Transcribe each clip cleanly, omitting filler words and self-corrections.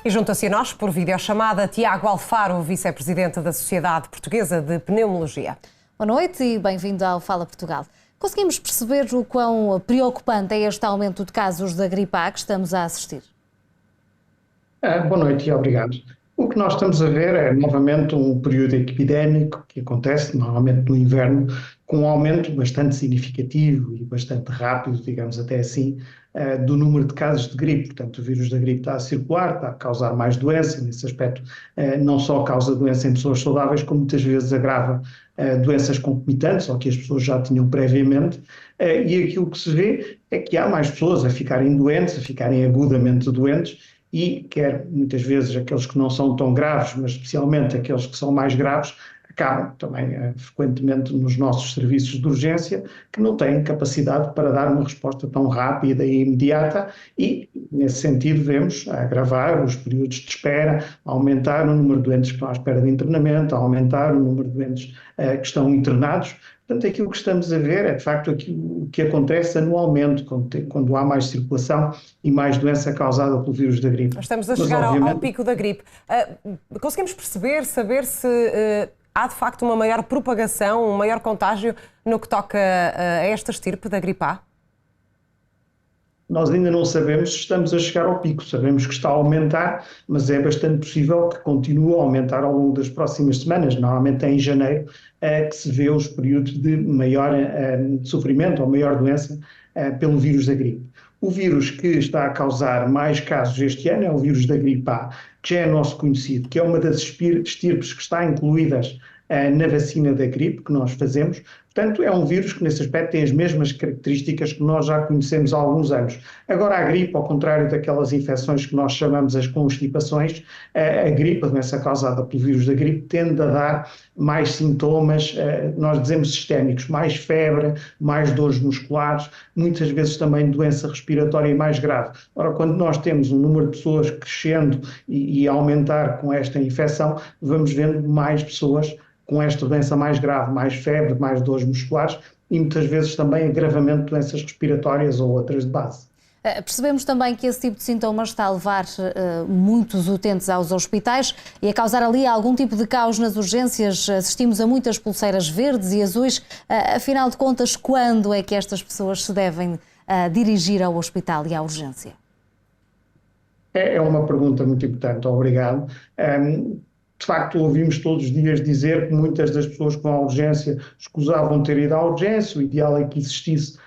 E junta-se a nós, por videochamada, Tiago Alfaro, vice-presidente da Sociedade Portuguesa de Pneumologia. Boa noite e bem-vindo ao Fala Portugal. Conseguimos perceber o quão preocupante é este aumento de casos da gripe A que estamos a assistir? Boa noite e obrigado. O que nós estamos a ver é novamente um período epidémico que acontece normalmente no inverno, com um aumento bastante significativo e bastante rápido, digamos até assim, do número de casos de gripe. Portanto, o vírus da gripe está a circular, está a causar mais doença. Nesse aspecto, não só causa doença em pessoas saudáveis, como muitas vezes agrava doenças concomitantes ou que as pessoas já tinham previamente. E aquilo que se vê é que há mais pessoas a ficarem doentes, a ficarem agudamente doentes, e quer muitas vezes aqueles que não são tão graves, mas especialmente aqueles que são mais graves, acabam também frequentemente nos nossos serviços de urgência, que não têm capacidade para dar uma resposta tão rápida e imediata e, nesse sentido, vemos a agravar os períodos de espera, a aumentar o número de doentes que estão à espera de internamento, a aumentar o número de doentes que estão internados. Portanto, aquilo que estamos a ver é, de facto, aquilo que acontece anualmente, quando há mais circulação e mais doença causada pelo vírus da gripe. Estamos a chegar ao pico da gripe. Conseguimos saber se há, de facto, uma maior propagação, um maior contágio no que toca a esta estirpe da gripe A? Nós ainda não sabemos se estamos a chegar ao pico. Sabemos que está a aumentar, mas é bastante possível que continue a aumentar ao longo das próximas semanas. Normalmente é em janeiro que se vê os períodos de maior sofrimento ou maior doença pelo vírus da gripe. O vírus que está a causar mais casos este ano é o vírus da gripe A, que já é nosso conhecido, que é uma das estirpes que está incluídas na vacina da gripe que nós fazemos. Portanto, é um vírus que, nesse aspecto, tem as mesmas características que nós já conhecemos há alguns anos. Agora, a gripe, ao contrário daquelas infecções que nós chamamos as constipações, a gripe, a doença causada pelo vírus da gripe, tende a dar mais sintomas, nós dizemos sistémicos, mais febre, mais dores musculares, muitas vezes também doença respiratória mais grave. Ora, quando nós temos um número de pessoas crescendo e aumentar com esta infecção, vamos vendo mais pessoas com esta doença mais grave, mais febre, mais dores musculares e muitas vezes também agravamento de doenças respiratórias ou outras de base. Percebemos também que esse tipo de sintomas está a levar muitos utentes aos hospitais e a causar ali algum tipo de caos nas urgências. Assistimos a muitas pulseiras verdes e azuis. Afinal de contas, quando é que estas pessoas se devem dirigir ao hospital e à urgência? É uma pergunta muito importante, obrigado. De facto, ouvimos todos os dias dizer que muitas das pessoas com a urgência escusavam ter ido à urgência, o ideal é que existisse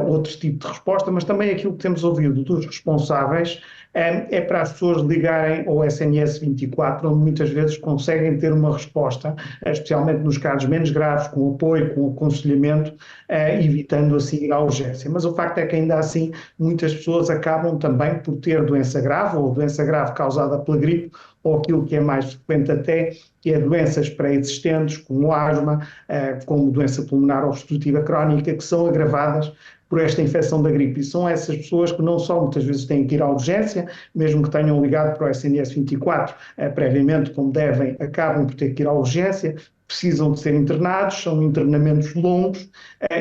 outro tipo de resposta, mas também aquilo que temos ouvido dos responsáveis é para as pessoas ligarem ao SNS 24, onde muitas vezes conseguem ter uma resposta, especialmente nos casos menos graves, com apoio, com aconselhamento, evitando assim ir à urgência. Mas o facto é que ainda assim muitas pessoas acabam também por ter doença grave ou doença grave causada pela gripe, ou aquilo que é mais frequente até, que é doenças pré-existentes, como asma, como doença pulmonar obstrutiva crónica, que são agravadas por esta infecção da gripe. E são essas pessoas que não só muitas vezes têm que ir à urgência, mesmo que tenham ligado para o SNS 24 previamente, como devem, acabam por ter que ir à urgência, precisam de ser internados, são internamentos longos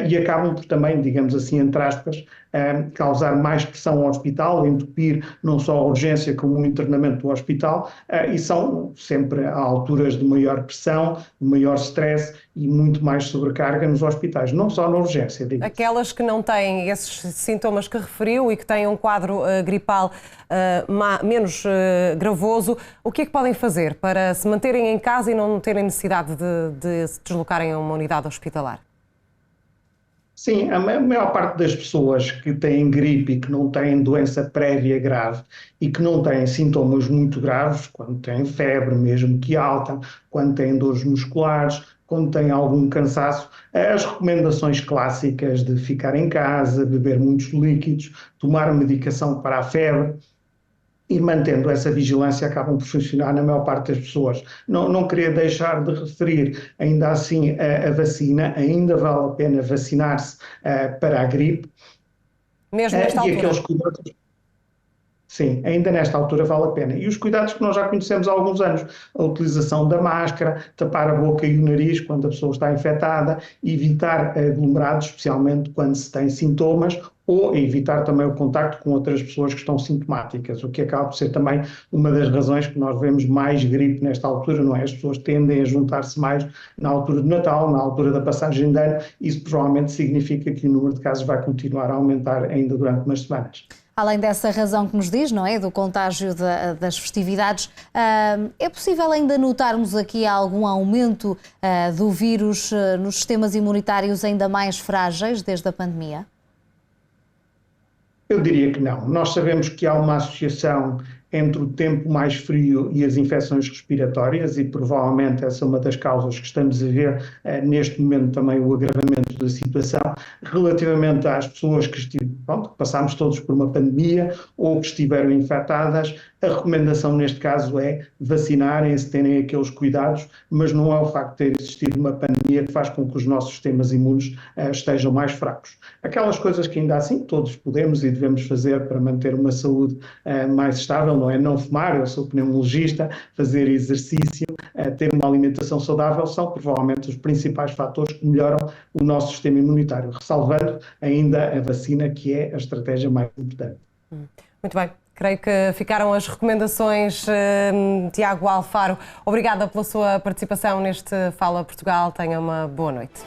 e acabam por também, digamos assim, entre aspas, causar mais pressão ao hospital, entupir não só a urgência como o internamento do hospital e são sempre a alturas de maior pressão, de maior stress e muito mais sobrecarga nos hospitais, não só na urgência. Aquelas que não têm esses sintomas que referiu e que têm um quadro gripal menos gravoso, o que é que podem fazer para se manterem em casa e não terem necessidade de se deslocarem a uma unidade hospitalar? Sim, a maior parte das pessoas que têm gripe e que não têm doença prévia grave e que não têm sintomas muito graves, quando têm febre mesmo que alta, quando têm dores musculares, quando têm algum cansaço, as recomendações clássicas de ficar em casa, beber muitos líquidos, tomar medicação para a febre, e mantendo essa vigilância acabam por funcionar na maior parte das pessoas. Não queria deixar de referir, ainda assim, a vacina, ainda vale a pena vacinar-se para a gripe. Mesmo nesta altura? sim, ainda nesta altura vale a pena. E os cuidados que nós já conhecemos há alguns anos, a utilização da máscara, tapar a boca e o nariz quando a pessoa está infectada, evitar aglomerados, especialmente quando se tem sintomas, ou evitar também o contacto com outras pessoas que estão sintomáticas, o que acaba por ser também uma das razões que nós vemos mais gripe nesta altura, não é? As pessoas tendem a juntar-se mais na altura do Natal, na altura da passagem de ano, isso provavelmente significa que o número de casos vai continuar a aumentar ainda durante umas semanas. Além dessa razão que nos diz, não é, do contágio das festividades, é possível ainda notarmos aqui algum aumento do vírus nos sistemas imunitários ainda mais frágeis desde a pandemia? Eu diria que não. Nós sabemos que há uma associação entre o tempo mais frio e as infecções respiratórias e provavelmente essa é uma das causas que estamos a ver neste momento também o agravamento da situação relativamente às pessoas que passámos todos por uma pandemia ou que estiveram infectadas. A recomendação neste caso é vacinarem-se, terem aqueles cuidados, mas não é o facto de ter existido uma pandemia que faz com que os nossos sistemas imunes estejam mais fracos. Aquelas coisas que ainda assim todos podemos e devemos fazer para manter uma saúde mais estável, não é? Não fumar, eu sou pneumologista, fazer exercício, ter uma alimentação saudável são provavelmente os principais fatores que melhoram o nosso sistema imunitário, ressalvando ainda a vacina, que é a estratégia mais importante. Muito bem. Creio que ficaram as recomendações, Tiago Alfaro. Obrigada pela sua participação neste Fala Portugal. Tenha uma boa noite.